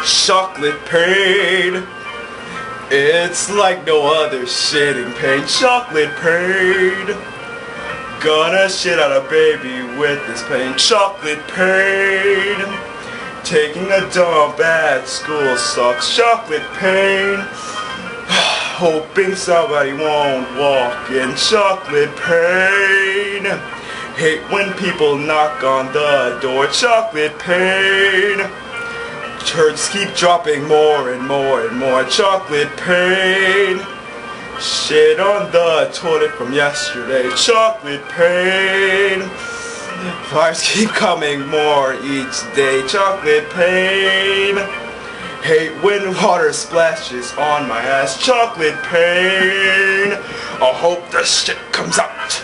Chocolate pain. It's like no other shitting pain. Chocolate pain. Gonna shit out a baby with this pain. Chocolate pain. Taking a dump at school sucks. Chocolate pain. Hoping somebody won't walk in. Chocolate pain. Hate when people knock on the door. Chocolate pain. Turds keep dropping more and more and more. Chocolate pain. Shit on the toilet from yesterday. Chocolate pain. Fires keep coming more each day. Chocolate pain. Hate when water splashes on my ass. Chocolate pain. I hope the shit comes out.